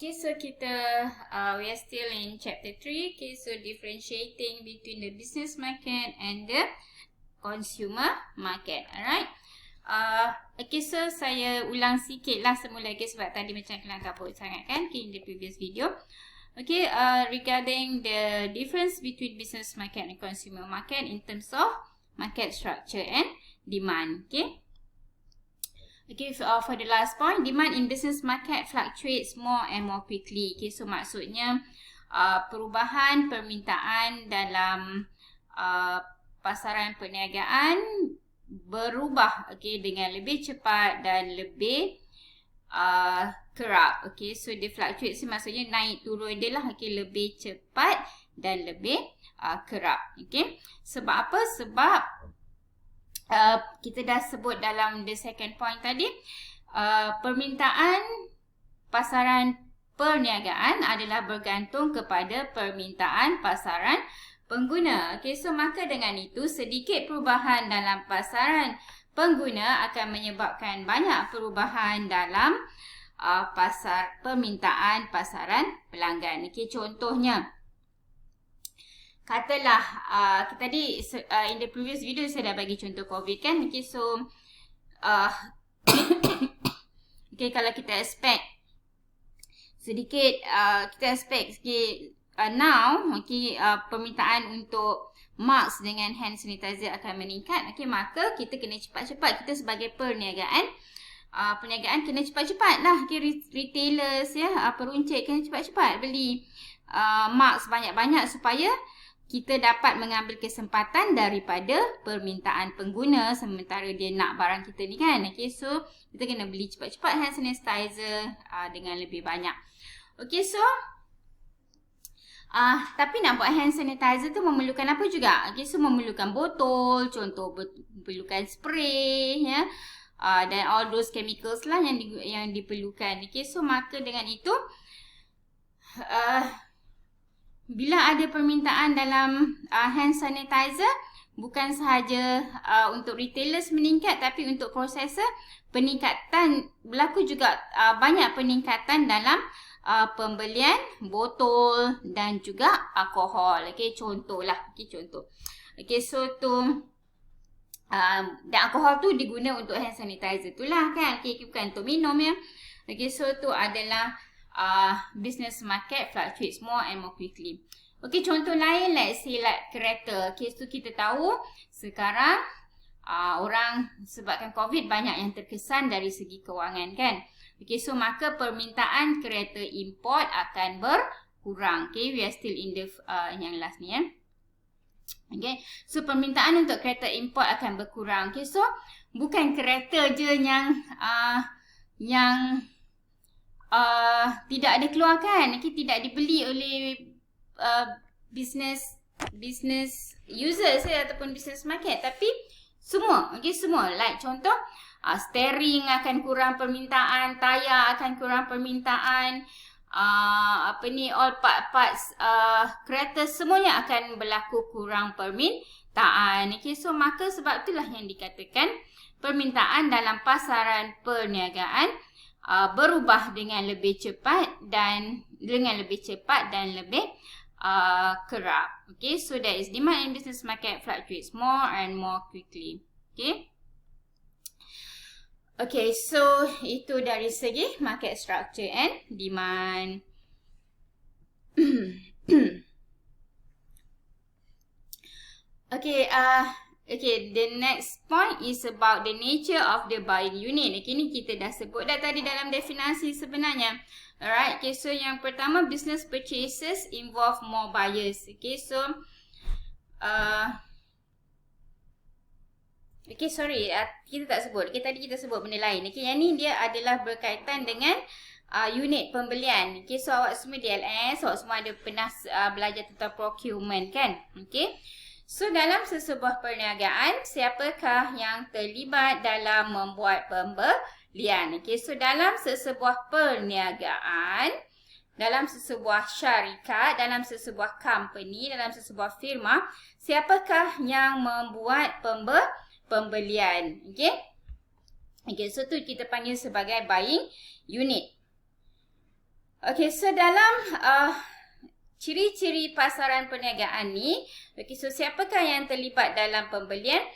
Okay, so we are still in chapter 3. Okay, so differentiating between the business market and the consumer market. Alright. Okay, so saya ulang sikit lah semula sebab tadi macam kelang kabut sangat kan in the previous video. Okay, regarding the difference between business market and consumer market in terms of market structure and demand. Okay, for the last point, demand in business market fluctuates more and more quickly. Okay, so maksudnya perubahan permintaan dalam pasaran perniagaan berubah dengan lebih cepat dan lebih kerap. Okay, so dia fluctuates maksudnya naik turun dia lah. Okay, lebih cepat dan lebih kerap. Okay, sebab apa? Sebab kita dah sebut dalam the second point tadi, permintaan pasaran perniagaan adalah bergantung kepada permintaan pasaran pengguna. Okay, so maka dengan itu sedikit perubahan dalam pasaran pengguna akan menyebabkan banyak perubahan dalam permintaan pasaran pelanggan. Okay, contohnya, katalah tadi in the previous video saya dah bagi contoh COVID kan. Okay, so okay, kalau kita expect sedikit now permintaan untuk mask dengan hand sanitizer akan meningkat. Okay, maka kita kena cepat-cepat, kita sebagai perniagaan kena cepat-cepat lah. Okay, retailers peruncit kena cepat-cepat beli mask banyak-banyak supaya kita dapat mengambil kesempatan daripada permintaan pengguna sementara dia nak barang kita ni kan. Okay, so kita kena beli cepat-cepat hand sanitizer dengan lebih banyak. Okay, so tapi nak buat hand sanitizer tu memerlukan apa juga? Okay, so memerlukan botol, contoh memerlukan spray dan all those chemicals lah yang diperlukan. Okay, so maka dengan itu bila ada permintaan dalam hand sanitizer, bukan sahaja untuk retailers meningkat, tapi untuk processor berlaku juga banyak peningkatan dalam pembelian botol dan juga alkohol. Okay, contoh. Okay, so tu dan alkohol tu diguna untuk hand sanitizer tu lah kan. Okay, bukan untuk minum ya. Okay, so tu adalah business market fluctuates more and more quickly. Okay, contoh lain, let's say like kereta. Okay, so kita tahu sekarang orang sebabkan COVID banyak yang terkesan dari segi kewangan kan. Okay, so maka permintaan kereta import akan berkurang. Okay, we are still in the yang last ni Okay, so permintaan untuk kereta import akan berkurang. Okay, so bukan kereta je yang tidak ada keluarkan, tidak dibeli oleh business users ataupun business market, tapi semua, semua. Like contoh, steering akan kurang permintaan, tayar akan kurang permintaan, all parts kereta semuanya akan berlaku kurang permintaan. Okay, so maka sebab itulah yang dikatakan permintaan dalam pasaran perniagaan berubah dengan lebih cepat dan lebih kerap. Okay, so that is demand in business market fluctuates more and more quickly. Okay, so itu dari segi market structure and demand. Okay, the next point is about the nature of the buying unit. Okay, ni kita dah sebut dah tadi dalam definisi sebenarnya. Alright, okay, so yang pertama, business purchases involve more buyers. Okay, so kita tak sebut. Okay, tadi kita sebut benda lain. Okay, yang ni dia adalah berkaitan dengan unit pembelian. Okay, so awak semua DLS, awak semua ada pernah belajar tentang procurement kan? Okay, so dalam sesebuah perniagaan, siapakah yang terlibat dalam membuat pembelian? Okay, so dalam sesebuah perniagaan, dalam sesebuah syarikat, dalam sesebuah company, dalam sesebuah firma, siapakah yang membuat pembelian? Okay, so tu kita panggil sebagai buying unit. Okay, so dalam ciri-ciri pasaran perniagaan ni, okay, so siapakah yang terlibat dalam pembelian?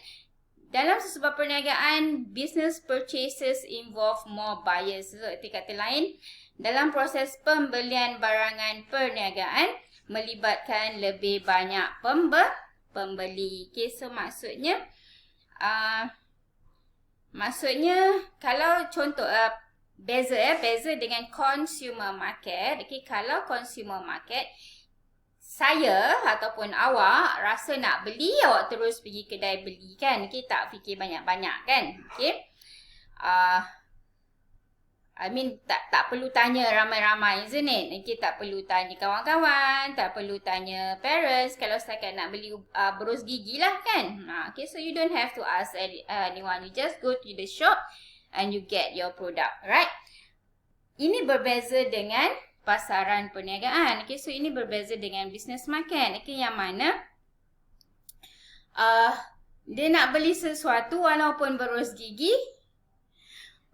Dalam sesebuah perniagaan, business purchases involve more buyers. So, arti kata lain, dalam proses pembelian barangan perniagaan, melibatkan lebih banyak pembeli. Okay, so maksudnya kalau contoh beza dengan consumer market. Okay, kalau consumer market, saya ataupun awak rasa nak beli, awak terus pergi kedai beli kan. Okay, tak fikir banyak-banyak kan. Okay, tak perlu tanya ramai-ramai, isn't it? Okay, tak perlu tanya kawan-kawan, tak perlu tanya parents kalau setakat nak beli berus gigi lah kan. Okay, so you don't have to ask anyone. You just go to the shop and you get your product, right? Ini berbeza dengan pasaran perniagaan. Okay, so ini berbeza dengan business market. Okay, yang mana dia nak beli sesuatu walaupun berus gigi.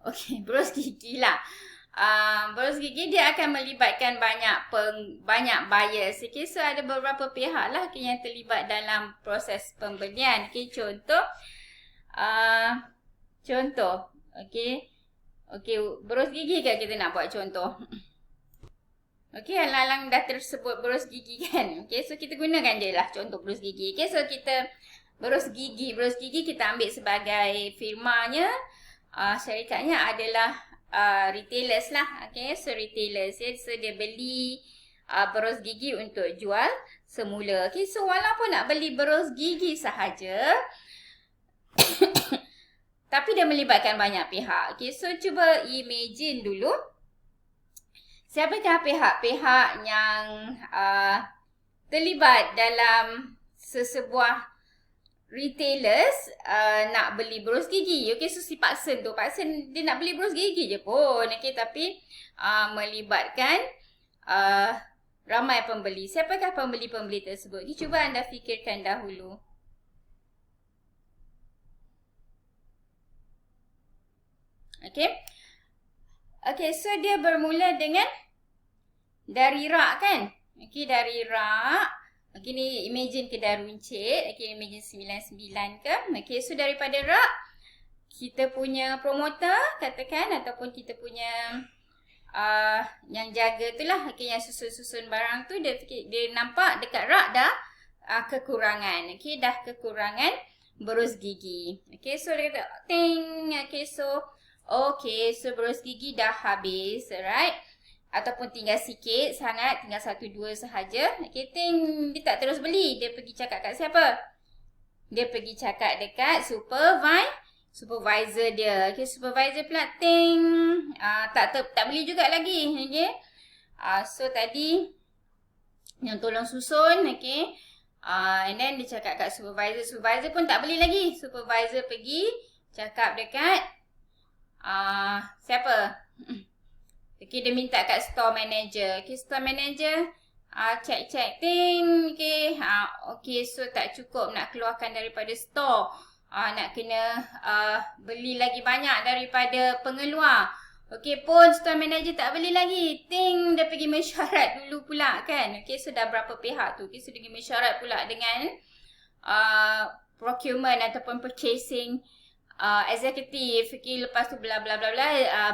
Okay, berus gigi lah. Berus gigi dia akan melibatkan banyak buyers. Okay, so ada beberapa pihak lah yang terlibat dalam proses pembelian. Okay, contoh. Okay, berus gigi kan kita nak buat contoh. Okay, alang-alang dah tersebut berus gigi kan. Okay, so kita gunakan je lah contoh berus gigi. Okay, so kita berus gigi kita ambil sebagai firmanya. Syarikatnya adalah retailers lah. Okay, so retailers, so dia beli berus gigi untuk jual semula. Okay, so walaupun nak beli berus gigi sahaja, tapi dia melibatkan banyak pihak. Okay, so cuba imagine dulu, siapakah pihak-pihak yang terlibat dalam sesebuah retailers nak beli berus gigi. Okay, so si Pak Sen dia nak beli berus gigi je pun. Okay, tapi melibatkan ramai pembeli. Siapakah pembeli-pembeli tersebut? Okay, cuba anda fikirkan dahulu. Okay, so dia bermula dengan dari rak kan? Okay, dari rak. Okay, ni imagine kedai runcit. Okay, imagine 99 ke. Okay, so daripada rak, kita punya promoter katakan, ataupun kita punya yang jaga tu lah. Okay, yang susun-susun barang tu, dia nampak dekat rak dah kekurangan. Okay, dah kekurangan berus gigi. Okay, so dia kata, ting. Okay, so berus gigi dah habis, right? Ataupun tinggal sikit sangat, tinggal 1-2 sahaja. Okay, ting, dia tak terus beli. Dia pergi cakap kat siapa? Dia pergi cakap dekat supervisor dia. Okay, supervisor pula, ting, tak beli juga lagi. Okay, so tadi yang tolong susun, okay, and then dia cakap kat supervisor. Supervisor pun tak beli lagi. Supervisor pergi cakap dekat siapa? Okay, dia minta kat store manager. Okay, store manager check ting. Okay, okay, so tak cukup nak keluarkan daripada store. Nak kena beli lagi banyak daripada pengeluar. Okay, pun store manager tak beli lagi. Ting, dia pergi mesyuarat dulu pula kan. Okay, so dah berapa pihak tu. Okay, so dia pergi mesyuarat pula dengan procurement ataupun purchasing executive. Okay, lepas tu bla bla bla bla,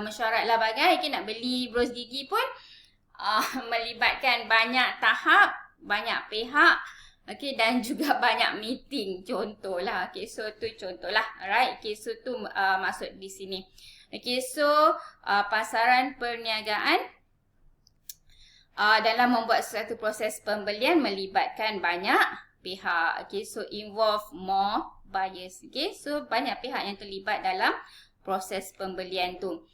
mesyuarat lah bagai. Okay, nak beli berus gigi pun melibatkan banyak tahap, banyak pihak. Okay, dan juga banyak meeting, contohlah. Okay, so tu contohlah, alright. Okay, so tu maksud di sini. Okay, so pasaran perniagaan dalam membuat suatu proses pembelian melibatkan banyak pihak. Okay, so involve more buyers. Okay, so banyak pihak yang terlibat dalam proses pembelian tu.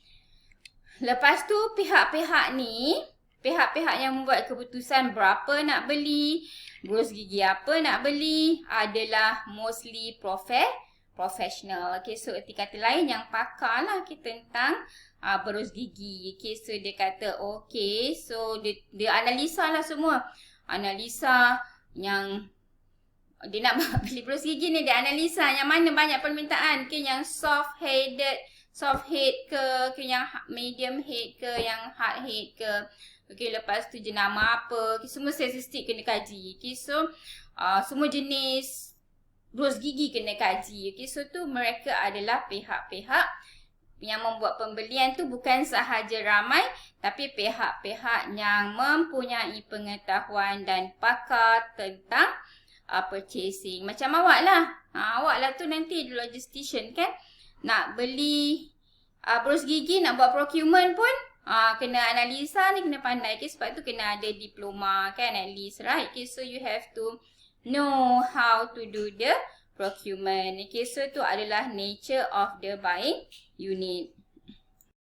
Lepas tu pihak-pihak ni, pihak-pihak yang membuat keputusan berapa nak beli, berus gigi apa nak beli adalah mostly professional. Okay, so erti kata lain yang pakar lah tentang berus gigi. Okay, so dia kata okay, so dia analisa lah semua. Analisa yang dia nak beli berus gigi ni, dia analisa yang mana banyak permintaan. Okay, yang soft headed, soft head ke yang medium head ke, yang hard head ke. Okay, lepas tu jenama apa, okay, semua statistik kena kaji. Okay, so semua jenis berus gigi kena kaji. Okay, so tu mereka adalah pihak-pihak yang membuat pembelian tu bukan sahaja ramai, tapi pihak-pihak yang mempunyai pengetahuan dan pakar tentang purchasing. Macam awak lah. Awak lah tu nanti logistician kan. Nak beli berus gigi, nak buat procurement pun kena analisa ni, kena pandai. Okay, sebab tu kena ada diploma kan, at least, right? Okay, so you have to know how to do the procurement. Okay, so tu adalah nature of the buying unit.